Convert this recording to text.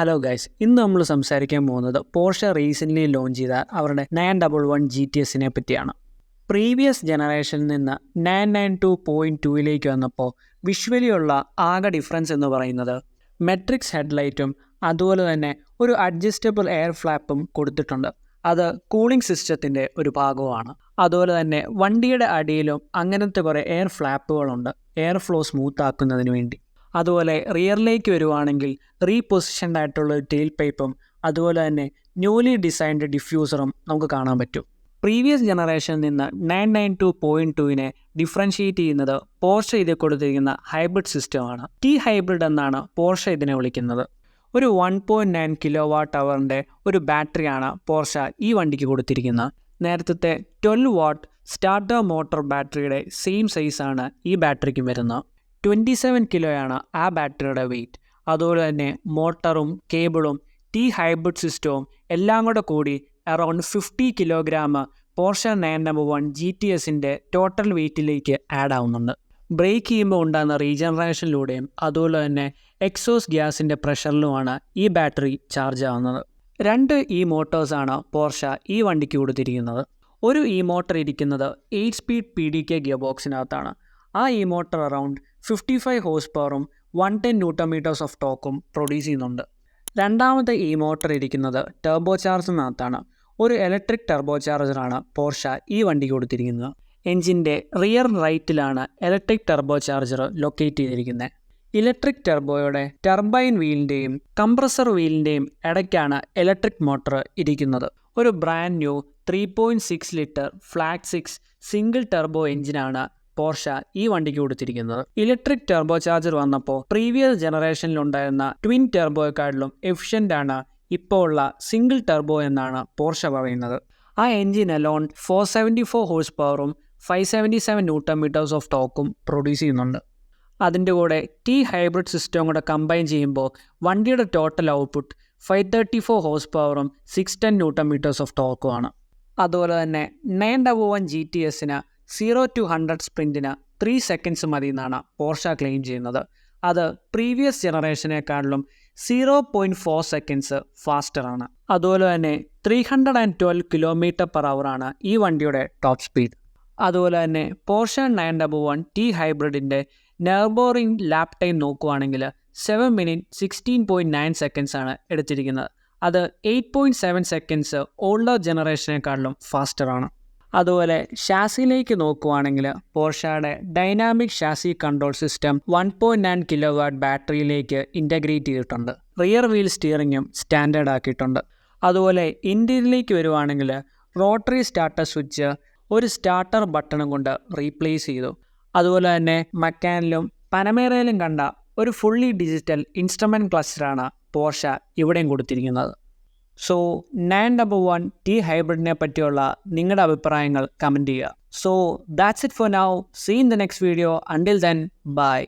Hello guys, ഇന്ന് നമ്മൾ സംസാരിക്കാൻ പോകുന്നത് പോർഷെ റീസെൻ്റ്ലി ലോഞ്ച് ചെയ്ത അവരുടെ 911 GTSനെ പറ്റിയാണ്. പ്രീവിയസ് ജനറേഷനിൽ നിന്ന് 992.2ലേക്ക് വന്നപ്പോൾ വിഷ്വലി ഉള്ള ആകെ ഡിഫറൻസ് എന്ന് പറയുന്നത് മെട്രിക്സ് ഹെഡ്ലൈറ്റും അതുപോലെ തന്നെ ഒരു അഡ്ജസ്റ്റബിൾ എയർ ഫ്ലാപ്പും കൊടുത്തിട്ടുണ്ട്. അത് കൂളിംഗ് സിസ്റ്റത്തിൻ്റെ ഒരു ഭാഗമാണ്. അതുപോലെ തന്നെ വണ്ടിയുടെ അടിയിലും അങ്ങനത്തെ കുറേ എയർ ഫ്ലാപ്പുകളുണ്ട്, എയർ ഫ്ലോ സ്മൂത്ത് ആക്കുന്നതിന് വേണ്ടി. അതുപോലെ റിയറിലേക്ക് വരുവാണെങ്കിൽ റീപൊസിഷൻഡ് ആയിട്ടുള്ള ഒരു ടെയിൽ പൈപ്പും അതുപോലെ തന്നെ ന്യൂലി ഡിസൈൻഡ് ഡിഫ്യൂസറും നമുക്ക് കാണാൻ പറ്റും. പ്രീവിയസ് ജനറേഷനിൽ നിന്ന് 992.2നെ ഡിഫറൻഷിയേറ്റ് ചെയ്യുന്നത് പോർഷെ ഇതിൽ കൊടുത്തിരിക്കുന്ന ഹൈബ്രിഡ് സിസ്റ്റമാണ്. ടി ഹൈബ്രിഡ് എന്നാണ് പോർഷെ ഇതിനെ വിളിക്കുന്നത്. ഒരു 1.9 kWh ഒരു ബാറ്ററിയാണ് പോർഷെ ഈ വണ്ടിക്ക് കൊടുത്തിരിക്കുന്നത്. നേരത്തെ 12 വാട്ട് സ്റ്റാർട്ടർ മോട്ടോർ ബാറ്ററിയുടെ സെയിം സൈസാണ് ഈ ബാറ്ററിക്കും വരുന്നത്. 27 കിലോയാണ് ആ ബാറ്ററിയുടെ വെയിറ്റ്. അതുപോലെ തന്നെ മോട്ടറും കേബിളും ടി ഹൈബ്രിഡ് സിസ്റ്റവും എല്ലാം കൂടി അറൗണ്ട് 50 കിലോഗ്രാം പോർഷെ 911 GTSൻ്റെ ടോട്ടൽ വെയിറ്റിലേക്ക് ആഡ് ആവുന്നുണ്ട്. ബ്രേക്ക് ചെയ്യുമ്പോൾ ഉണ്ടാകുന്ന റീജനറേഷനിലൂടെയും അതുപോലെ തന്നെ എക്സോസ് ഗ്യാസിൻ്റെ പ്രഷറിലുമാണ് ഈ ബാറ്ററി ചാർജ് ആവുന്നത്. 2 മോട്ടോഴ്സാണ് പോർഷെ ഈ വണ്ടിക്ക് കൊടുത്തിരിക്കുന്നത്. ഒരു മോട്ടർ ഇരിക്കുന്നത് 8 സ്പീഡ് PDK ഗിയർ ബോക്സിനകത്താണ്. ആ മോട്ടർ അറൗണ്ട് 55 ഹോഴ്സ് പവറും 110 Nm ഓഫ് ടോക്കും പ്രൊഡ്യൂസ് ചെയ്യുന്നുണ്ട്. രണ്ടാമത്തെ മോട്ടർ ഇരിക്കുന്നത് ടർബോ ചാർജറിനകത്താണ്. ഒരു ഇലക്ട്രിക് ടർബോ ചാർജറാണ് പോർഷെ ഈ വണ്ടിക്ക് കൊടുത്തിരിക്കുന്നത്. എൻജിൻ്റെ റിയർ റൈറ്റിലാണ് ഇലക്ട്രിക് ടർബോ ചാർജർ ലൊക്കേറ്റ് ചെയ്തിരിക്കുന്നത്. ഇലക്ട്രിക് ടർബോയുടെ ടർബൈൻ വീലിൻ്റെയും കംപ്രസർ വീലിൻ്റെയും ഇടയ്ക്കാണ് ഇലക്ട്രിക് മോട്ടർ ഇരിക്കുന്നത്. ഒരു brand new 3.6 litre flat 6 single turbo എഞ്ചിനാണ് പോർഷെ ഈ വണ്ടിക്ക് കൊടുത്തിരിക്കുന്നത്. ഇലക്ട്രിക് ടർബോ ചാർജർ വന്നപ്പോൾ പ്രീവിയസ് ജനറേഷനിലുണ്ടായിരുന്ന ട്വിൻ ടർബോയെക്കാട്ടിലും എഫിഷ്യൻ്റ് ആണ് ഇപ്പോൾ ഉള്ള സിംഗിൾ ടർബോ എന്നാണ് പോർഷെ പറയുന്നത്. ആ എഞ്ചിൻ അലോൺ 474 ഹോഴ്സ് പവറും 577 Nm ഓഫ് ടോക്കും പ്രൊഡ്യൂസ് ചെയ്യുന്നുണ്ട്. അതിൻ്റെ കൂടെ ടി ഹൈബ്രിഡ് സിസ്റ്റവും കൂടെ കമ്പൈൻ ചെയ്യുമ്പോൾ വണ്ടിയുടെ ടോട്ടൽ ഔട്ട്പുട്ട് 534 ഹോഴ്സ് പവറും 610 Nm ഓഫ് ടോക്കുമാണ്. അതുപോലെ തന്നെ 911 GTSന് 0 to 100 സ്പ്രിൻറ്റിന് 3 സെക്കൻഡ്സ് മതി എന്നാണ് പോർഷെ ക്ലെയിം ചെയ്യുന്നത്. അത് പ്രീവിയസ് ജനറേഷനേക്കാളിലും 0.4 സെക്കൻഡ്സ് ഫാസ്റ്ററാണ്. അതുപോലെ തന്നെ 312 km/h ഈ വണ്ടിയുടെ ടോപ്പ് സ്പീഡ്. അതുപോലെ തന്നെ പോർഷെ 911 ടി ഹൈബ്രിഡിൻ്റെ നെർബോറിംഗ് ലാപ്പ് ടൈം നോക്കുകയാണെങ്കിൽ 7 minutes 16.9 seconds ആണ് എടുത്തിരിക്കുന്നത്. അത് 8.7 seconds ഓൾഡർ ജനറേഷനേക്കാളിലും ഫാസ്റ്ററാണ്. അതുപോലെ ഷാസിയിലേക്ക് നോക്കുകയാണെങ്കിൽ പോർഷെയുടെ dynamic chassis control system 1.9 kW ബാറ്ററിയിലേക്ക് ഇൻ്റഗ്രേറ്റ് ചെയ്തിട്ടുണ്ട്. റിയർ വീൽ സ്റ്റിയറിങ്ങും സ്റ്റാൻഡേർഡ് ആക്കിയിട്ടുണ്ട്. അതുപോലെ ഇൻറ്റീരിയറിലേക്ക് വരുവാണെങ്കിൽ റോട്ടറി സ്റ്റാർട്ടർ സ്വിച്ച് ഒരു സ്റ്റാർട്ടർ ബട്ടണും കൊണ്ട് റീപ്ലേസ് ചെയ്തു. അതുപോലെ തന്നെ മക്കാനിലും പനമേറയിലും കണ്ട ഒരു ഫുള്ളി ഡിജിറ്റൽ ഇൻസ്ട്രുമെൻറ്റ് ക്ലസ്റ്ററാണ് പോർഷെ ഇവിടെയും കൊടുത്തിരിക്കുന്നത്. സോ 911 ടി ഹൈബ്രിഡിനെ പറ്റിയുള്ള നിങ്ങളുടെ അഭിപ്രായങ്ങൾ കമൻറ്റ് ചെയ്യുക. So that's it for now. See in the next video. Until then by.